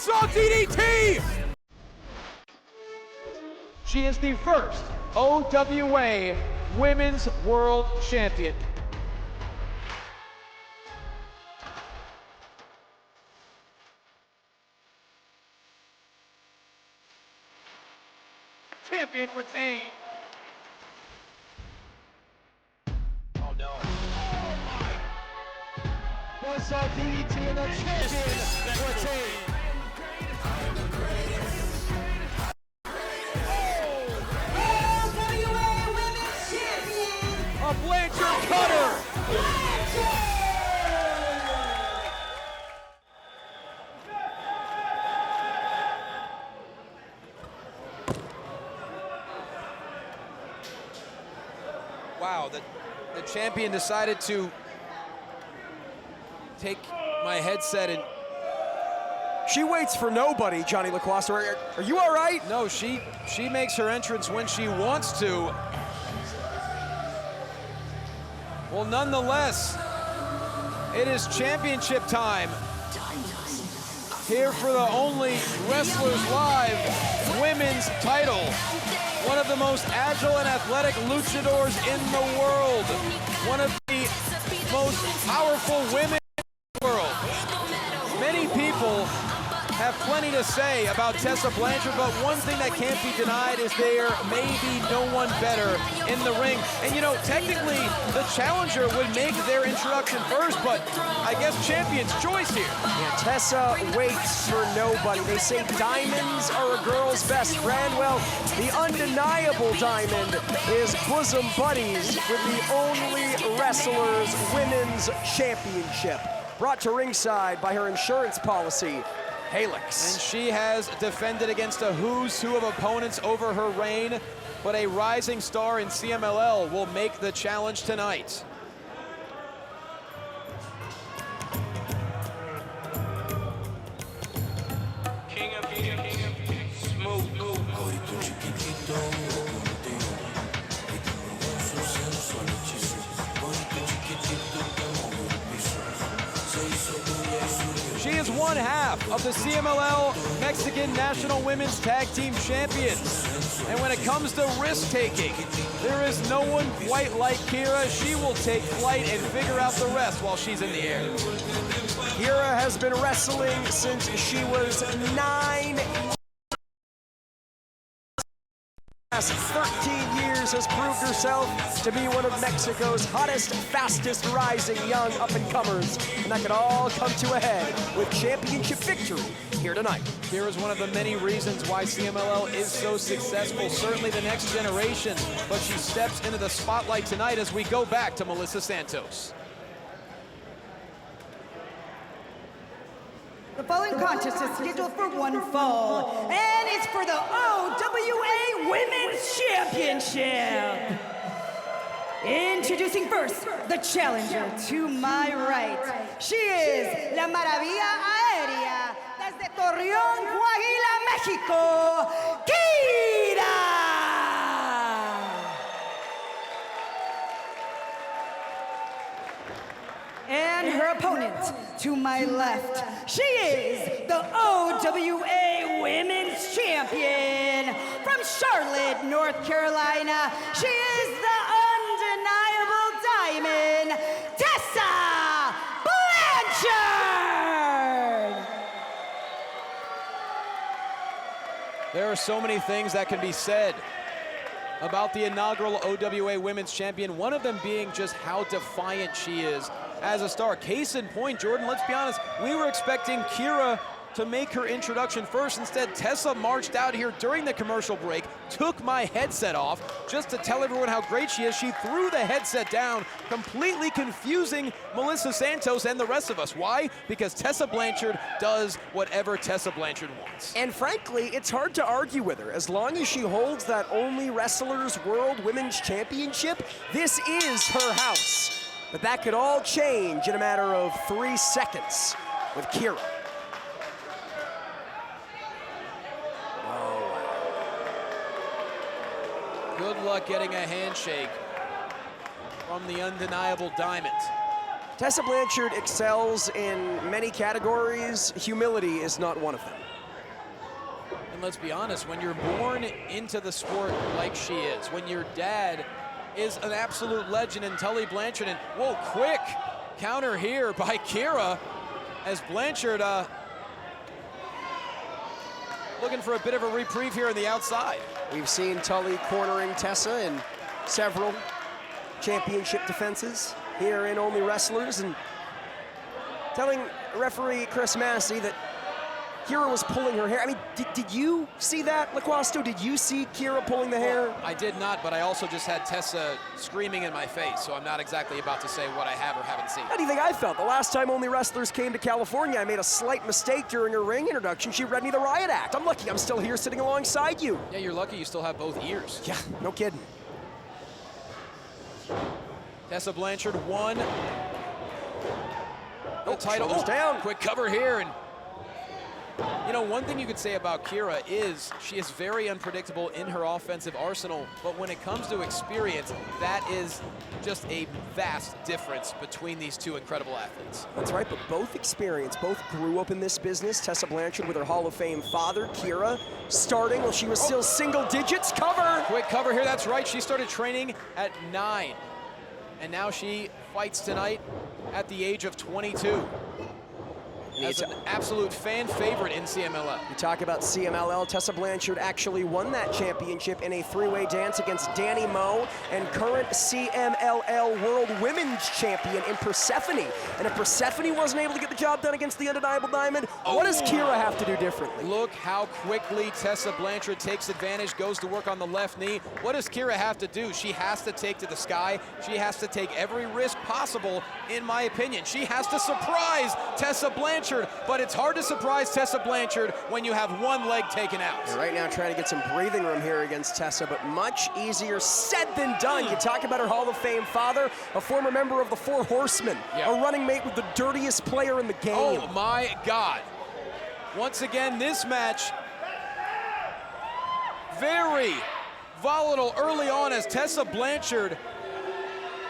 Moonsault DDT! She is the first OWA Women's World Champion. Champion retained. Oh no. Moonsault DDT and the champion retained. A Blanchard cutter! Wow, the champion decided to take my headset and... She waits for nobody, Johnny LaCroix. Are you all right? No, she makes her entrance when she wants to. Well, nonetheless, it is championship time. Here for the OnlyWrestlers Live women's title. One of the most agile and athletic luchadors in the world. One of the most powerful women in the world. Many people have plenty to say about Tessa Blanchard, but one thing that can't be denied is there may be no one better in the ring. And you know, technically, the challenger would make their introduction first, but I guess champion's choice here. Yeah, Tessa waits for nobody. They say diamonds are a girl's best friend. Well, the undeniable diamond is bosom buddies with the OnlyWrestlers Women's Championship. Brought to ringside by her insurance policy, Helix. And she has defended against a who's who of opponents over her reign, but a rising star in CMLL will make the challenge tonight. She is one half of the CMLL Mexican National Women's Tag Team Champions. And when it comes to risk-taking, there is no one quite like Kira. She will take flight and figure out the rest while she's in the air. Kira has been wrestling since she was 9. Last 13 years has proved herself to be one of Mexico's hottest, fastest rising young up-and-comers. And that could all come to a head with championship victory here tonight. Here is one of the many reasons why CMLL is so successful, certainly the next generation. But she steps into the spotlight tonight as we go back to Melissa Santos. The following contest is scheduled for one fall, and it's for the OWA Women's Championship. Introducing first, the challenger to my right. She is La Maravilla Aérea, desde Torreón, Coahuila, México, Kira! And her opponent to my left, she is the OWA Women's Champion from Charlotte, North Carolina. She is the undeniable diamond, Tessa Blanchard! There are so many things that can be said about the inaugural OWA Women's Champion, one of them being just how defiant she is as a star. Case in point, Jordan, let's be honest, we were expecting Kira to make her introduction first. Instead, Tessa marched out here during the commercial break, took my headset off just to tell everyone how great she is. She threw the headset down, completely confusing Melissa Santos and the rest of us. Why? Because Tessa Blanchard does whatever Tessa Blanchard wants. And frankly, it's hard to argue with her. As long as she holds that OnlyWrestlers World Women's Championship, this is her house. But that could all change in a matter of 3 seconds with Kira. Good luck getting a handshake from the undeniable diamond. Tessa Blanchard excels in many categories. Humility is not one of them. let's be honest, when you're born into the sport like she is, when your dad is an absolute legend in Tully Blanchard, and whoa, quick counter here by Kira as Blanchard looking for a bit of a reprieve here on the outside. We've seen Tully cornering Tessa in several championship defenses here in Only Wrestlers, and telling referee Chris Massey that Kira was pulling her hair. I mean, did you see that, Laquasto? Did you see Kira pulling the hair? I did not, but I also just had Tessa screaming in my face, so I'm not exactly about to say what I have or haven't seen. How do you think I felt? The last time Only Wrestlers came to California, I made a slight mistake during her ring introduction. She read me the riot act. I'm lucky I'm still here sitting alongside you. Yeah, you're lucky you still have both ears. Yeah, no kidding. Tessa Blanchard won the title. Shoulders down. Quick cover here, and you know, one thing you could say about Kira is she is very unpredictable in her offensive arsenal, but when it comes to experience, that is just a vast difference between these two incredible athletes. That's right, but both experience, both grew up in this business. Tessa Blanchard with her Hall of Fame father, Kira, starting while she was still single digits. Cover! Quick cover here, that's right. She started training at 9, and now she fights tonight at the age of 22. As an absolute fan favorite in CMLL. You talk about CMLL, Tessa Blanchard actually won that championship in a three-way dance against Danny Moe and current CMLL World Women's Champion in Persephone. And if Persephone wasn't able to get the job done against the Undeniable Diamond, what does Kira have to do differently? Look how quickly Tessa Blanchard takes advantage, goes to work on the left knee. What does Kira have to do? She has to take to the sky. She has to take every risk possible, in my opinion. She has to surprise Tessa Blanchard, but it's hard to surprise Tessa Blanchard when you have one leg taken out. You're right now trying to get some breathing room here against Tessa, but much easier said than done. You talk about her Hall of Fame father, a former member of the Four Horsemen, a running mate with the dirtiest player in the game. Oh my God. Once again, this match very volatile early on as Tessa Blanchard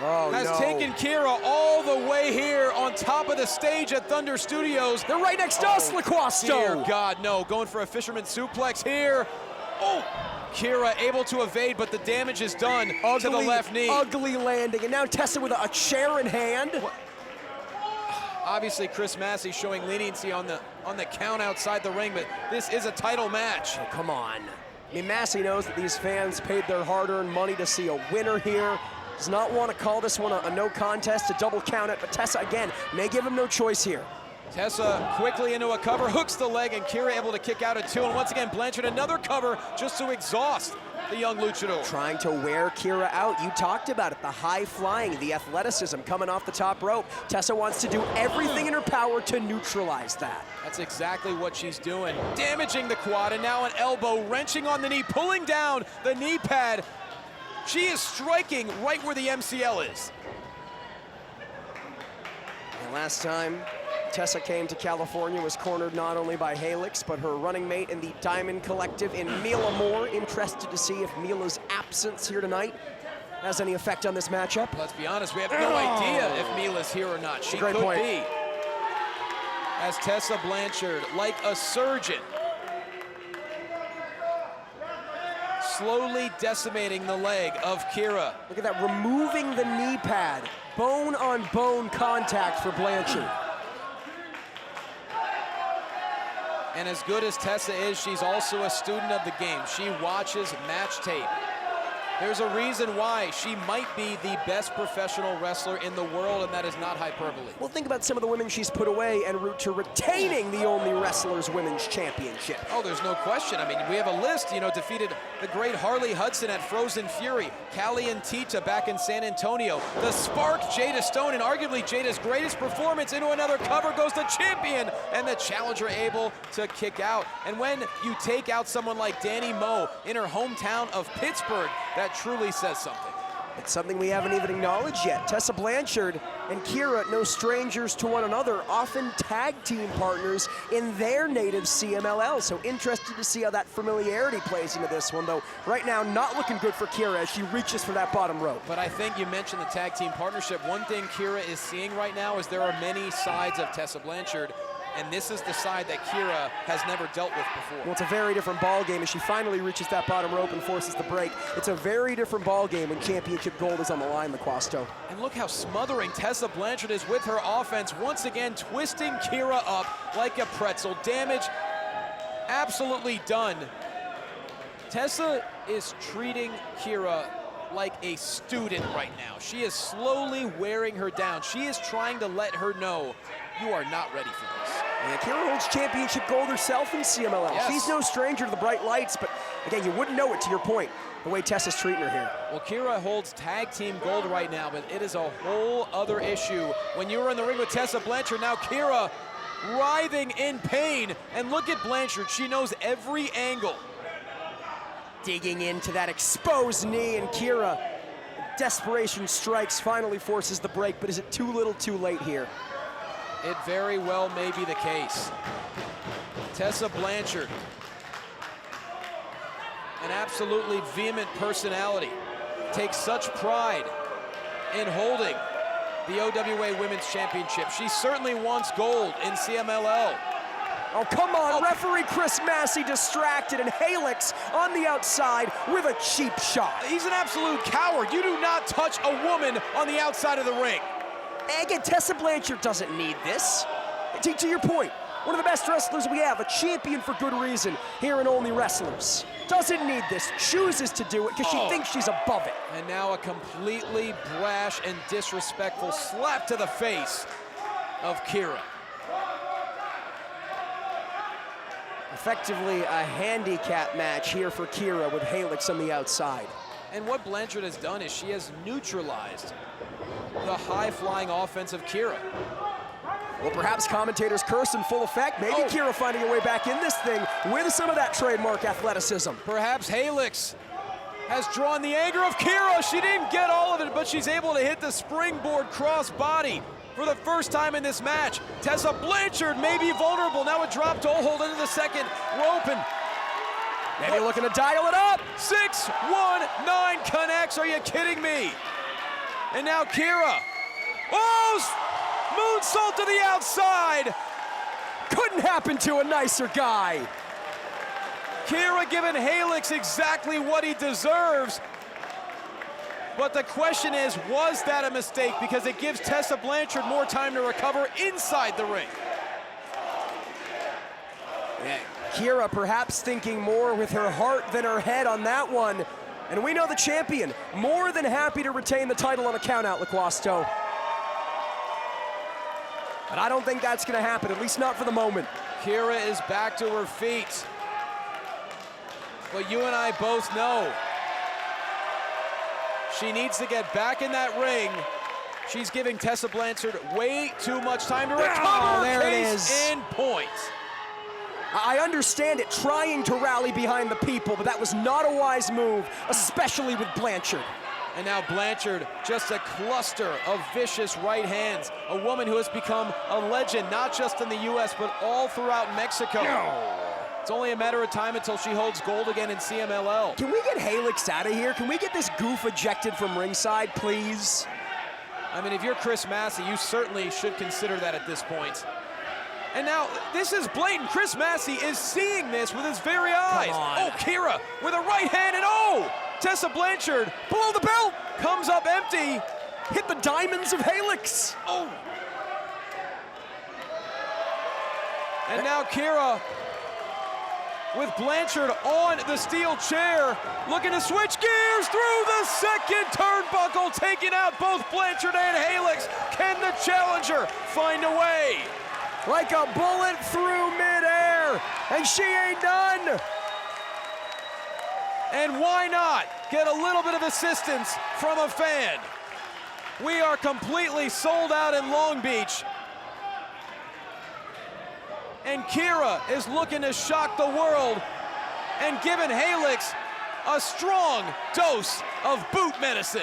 has taken Kira all the way here on top of the stage at Thunder Studios. They're right next to us, Laquasto. Dear God, no. Going for a fisherman suplex here. Oh, Kira able to evade, but the damage is done to the left knee. Ugly landing, and now Tessa with a chair in hand. Obviously, Chris Massey showing leniency on the count outside the ring, but this is a title match. Oh, come on. I mean, Massey knows that these fans paid their hard-earned money to see a winner here. Does not want to call this one a no contest, to double count it, but Tessa, again, may give him no choice here. Tessa quickly into a cover, hooks the leg, and Kira able to kick out at 2. And once again, Blanchard another cover just to exhaust the young luchador. Trying to wear Kira out. You talked about it, the high flying, the athleticism coming off the top rope. Tessa wants to do everything in her power to neutralize that. That's exactly what she's doing. Damaging the quad, and now an elbow, wrenching on the knee, pulling down the knee pad. She is striking right where the MCL is. And last time Tessa came to California was cornered not only by Halix, but her running mate in the Diamond Collective in Mila Moore. Interested to see if Mila's absence here tonight has any effect on this matchup. Let's be honest, we have no idea if Mila's here or not. She could be. As Tessa Blanchard, like a surgeon, slowly decimating the leg of Kira. Look at that, removing the knee pad. Bone on bone contact for Blanchard. And as good as Tessa is, she's also a student of the game. She watches match tape. There's a reason why she might be the best professional wrestler in the world, and that is not hyperbole. Well, think about some of the women she's put away en route to retaining the Only Wrestlers Women's Championship. Oh, there's no question. I mean, we have a list, you know, defeated the great Harley Hudson at Frozen Fury, Callie and Tita back in San Antonio, the Spark, Jada Stone, and arguably Jada's greatest performance into another cover goes the champion, and the challenger able to kick out. And when you take out someone like Danny Moe in her hometown of Pittsburgh, that truly says something. It's something we haven't even acknowledged yet. Tessa Blanchard and Kira, no strangers to one another, often tag team partners in their native CMLL. So interested to see how that familiarity plays into this one, though right now not looking good for Kira as she reaches for that bottom rope. But I think you mentioned the tag team partnership. One thing Kira is seeing right now is there are many sides of Tessa Blanchard. and this is the side that Kira has never dealt with before. Well, it's a very different ball game as she finally reaches that bottom rope and forces the break. It's a very different ball game when championship gold is on the line, LaQuasto. And look how smothering Tessa Blanchard is with her offense, once again twisting Kira up like a pretzel. Damage absolutely done. Tessa is treating Kira like a student right now. She is slowly wearing her down. She is trying to let her know, you are not ready for this. And Kira holds championship gold herself in CMLL. Yes. She's no stranger to the bright lights, but again, you wouldn't know it, to your point, the way Tessa's treating her here. Well, Kira holds tag team gold right now, but it is a whole other issue when you were in the ring with Tessa Blanchard. Now Kira writhing in pain, and look at Blanchard. She knows every angle. Digging into that exposed knee, and Kira, desperation strikes, finally forces the break, but is it too little too late here? It very well may be the case. Tessa Blanchard, an absolutely vehement personality, takes such pride in holding the OWA Women's Championship. She certainly wants gold in CMLL. Oh, come on, referee Chris Massey distracted, and Helix on the outside with a cheap shot. He's an absolute coward. You do not touch a woman on the outside of the ring. And again, Tessa Blanchard doesn't need this. To your point, one of the best wrestlers we have, a champion for good reason here in OnlyWrestlers. Doesn't need this, chooses to do it because she thinks she's above it. And now a completely brash and disrespectful slap to the face of Kira. Effectively a handicap match here for Kira with Helix on the outside. And what Blanchard has done is she has neutralized the high-flying offense of Kira. Well, perhaps commentators curse in full effect. Maybe Kira finding a way back in this thing with some of that trademark athleticism. Perhaps Helix has drawn the anger of Kira. She didn't get all of it, but she's able to hit the springboard cross-body for the first time in this match. Tessa Blanchard may be vulnerable. Now a drop toe hold into the second rope, and maybe looking to dial it up. 6-1-9 connects. Are you kidding me? And now Kira. Oh, moonsault to the outside. Couldn't happen to a nicer guy. Kira giving Helix exactly what he deserves. But the question is, was that a mistake? Because it gives Tessa Blanchard more time to recover inside the ring. Yeah, Kira perhaps thinking more with her heart than her head on that one. And we know the champion, more than happy to retain the title on a countout, LaQuasto. But I don't think that's gonna happen, at least not for the moment. Kira is back to her feet. But you and I both know she needs to get back in that ring. She's giving Tessa Blanchard way too much time to recover. There it Case is. in point. I understand it, trying to rally behind the people, but that was not a wise move, especially with Blanchard. And now Blanchard, just a cluster of vicious right hands. A woman who has become a legend, not just in the US, but all throughout Mexico. It's only a matter of time until she holds gold again in CMLL. Can we get Helix out of here? Can we get this goof ejected from ringside, please? I mean, if you're Chris Massey, you certainly should consider that at this point. And now, this is blatant. Chris Massey is seeing this with his very eyes. Oh, Kira with a right hand, and Tessa Blanchard below the belt comes up empty. Hit the diamonds of Helix. And now Kira with Blanchard on the steel chair, looking to switch gears through the second turnbuckle, taking out both Blanchard and Helix. Can the challenger find a way? Like a bullet through midair, and she ain't done. And why not get a little bit of assistance from a fan? We are completely sold out in Long Beach. And Kira is looking to shock the world and giving Helix a strong dose of boot medicine.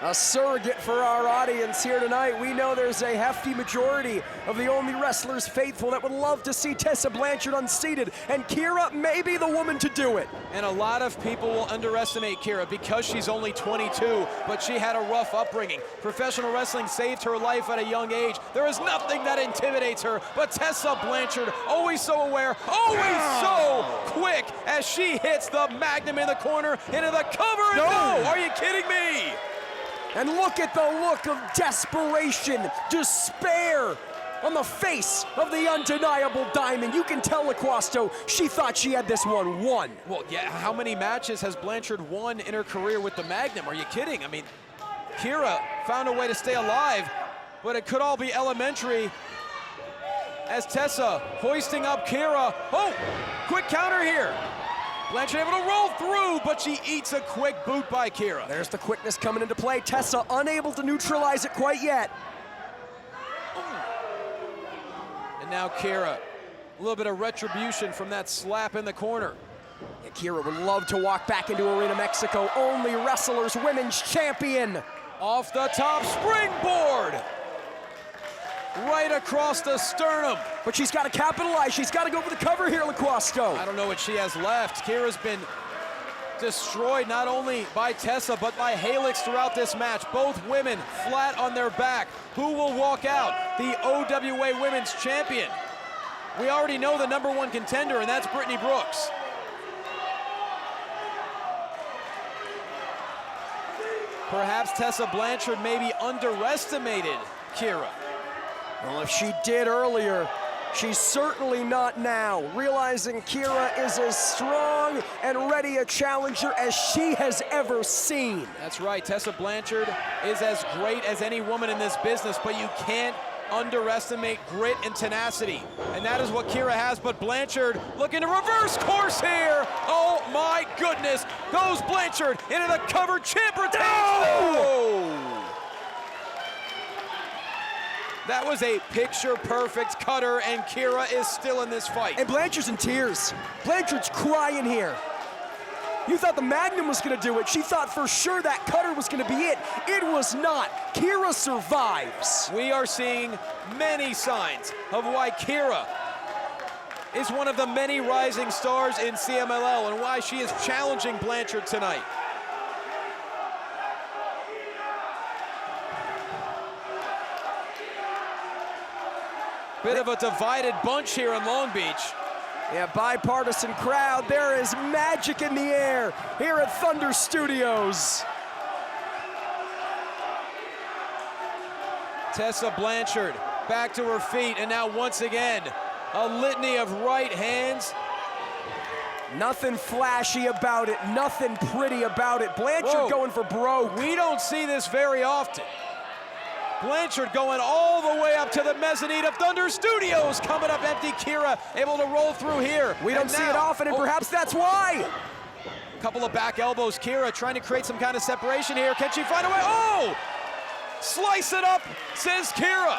A surrogate for our audience here tonight. We know there's a hefty majority of the OnlyWrestlers faithful that would love to see Tessa Blanchard unseated, and Kira may be the woman to do it. And a lot of people will underestimate Kira because she's only 22, but she had a rough upbringing. Professional wrestling saved her life at a young age. There is nothing that intimidates her, but Tessa Blanchard, always so aware, always so quick as she hits the magnum in the corner into the cover. And no, are you kidding me? And look at the look of desperation, despair on the face of the undeniable Diamond. You can tell LaQuasto, she thought she had this one won. Well, yeah, how many matches has Blanchard won in her career with the Magnum? Are you kidding? I mean, Kira found a way to stay alive, but it could all be elementary as Tessa hoisting up Kira. Oh, quick counter here. Blanchard able to roll through, but she eats a quick boot by Kira. There's the quickness coming into play. Tessa unable to neutralize it quite yet. And now Kira, a little bit of retribution from that slap in the corner. Yeah, Kira would love to walk back into Arena Mexico. OnlyWrestlers Women's Champion. Off the top, springboard. Right across the sternum. But she's got to capitalize. She's got to go for the cover here, LaQuasto. I don't know what she has left. Kira's been destroyed not only by Tessa, but by Helix throughout this match. Both women flat on their back. Who will walk out? The OWA Women's Champion. We already know the #1 contender, and that's Brittany Brooks. Perhaps Tessa Blanchard maybe underestimated Kira. Well, if she did earlier, she's certainly not now, realizing Kira is as strong and ready a challenger as she has ever seen. That's right, Tessa Blanchard is as great as any woman in this business, but you can't underestimate grit and tenacity. And that is what Kira has, but Blanchard looking to reverse course here. Oh my goodness, goes Blanchard into the cover, champ retains. No! That was a picture-perfect cutter, and Kira is still in this fight. And Blanchard's in tears. Blanchard's crying here. You thought the Magnum was gonna do it. She thought for sure that cutter was gonna be it. It was not. Kira survives. We are seeing many signs of why Kira is one of the many rising stars in CMLL and why she is challenging Blanchard tonight. Bit of a divided bunch here in Long Beach. Yeah, bipartisan crowd. There is magic in the air here at Thunder Studios. Tessa Blanchard back to her feet, and now once again, a litany of right hands. Nothing flashy about it, nothing pretty about it. Blanchard going for broke. We don't see this very often. Blanchard going all the way up to the mezzanine of Thunder Studios. Coming up empty, Kira able to roll through here. We don't see it often, and perhaps that's why. Couple of back elbows, Kira trying to create some kind of separation here. Can she find a way? Oh! Slice it up, says Kira.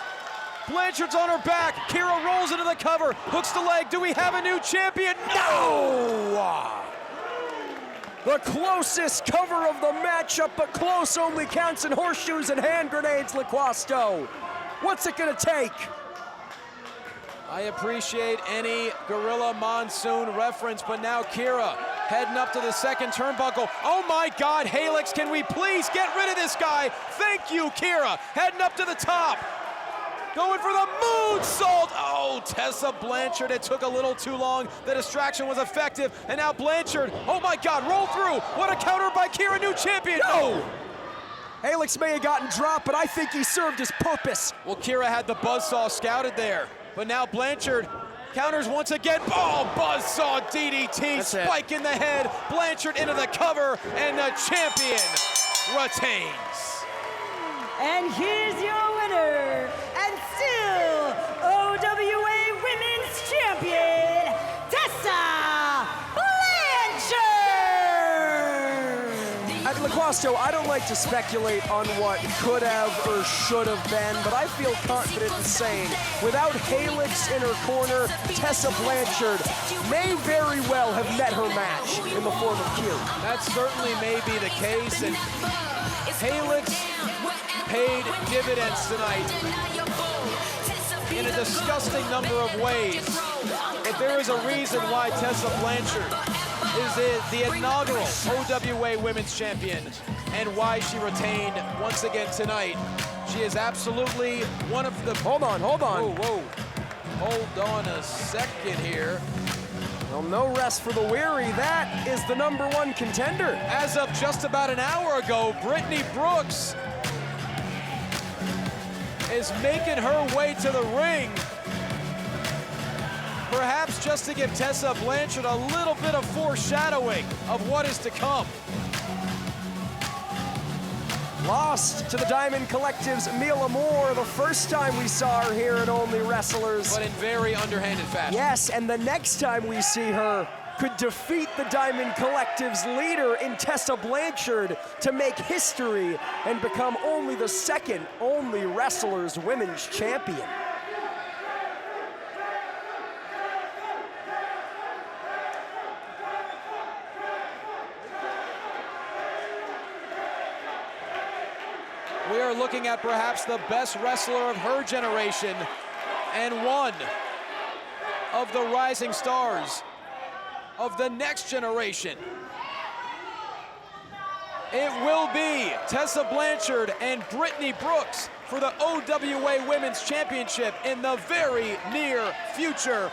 Blanchard's on her back. Kira rolls into the cover, hooks the leg. Do we have a new champion? No! The closest cover of the matchup, but close only counts in horseshoes and hand grenades, LaQuasto. What's it gonna take? I appreciate any Gorilla Monsoon reference, but now Kira heading up to the second turnbuckle. Oh my God, Helix, can we please get rid of this guy? Thank you, Kira. Heading up to the top. Going for the moonsault. Oh, Tessa Blanchard, it took a little too long. The distraction was effective, and now Blanchard, oh my God, roll through. What a counter by Kira, new champion. No! Helix may have gotten dropped, but I think he served his purpose. Well, Kira had the buzzsaw scouted there, but now Blanchard counters once again. Oh, buzzsaw DDT, spike in the head. Blanchard into the cover, and the champion retains. And here's your winner, and still OWA Women's Champion, Tessa Blanchard! LaQuasto, I don't like to speculate on what could have or should have been, but I feel confident in saying, without Helix in her corner, Tessa Blanchard may very well have met her match in the form of Kira. That certainly may be the case, and Helix paid dividends tonight in a disgusting number of ways. But there is a reason why Tessa Blanchard is the inaugural OWA Women's Champion and why she retained once again tonight. She is absolutely one of the... Hold on. Whoa. Hold on a second here. Well, no rest for the weary. That is the #1 contender. As of just about an hour ago, Brittany Brooks is making her way to the ring. Perhaps just to give Tessa Blanchard a little bit of foreshadowing of what is to come. Lost to the Diamond Collective's Mila Moore the first time we saw her here at Only Wrestlers. But in very underhanded fashion. Yes, and the next time we see her could defeat the Diamond Collective's leader in Tessa Blanchard to make history and become only the second Only Wrestlers Women's Champion. We are looking at perhaps the best wrestler of her generation and one of the rising stars of the next generation. It will be Tessa Blanchard and Brittany Brooks for the OWA Women's Championship in the very near future.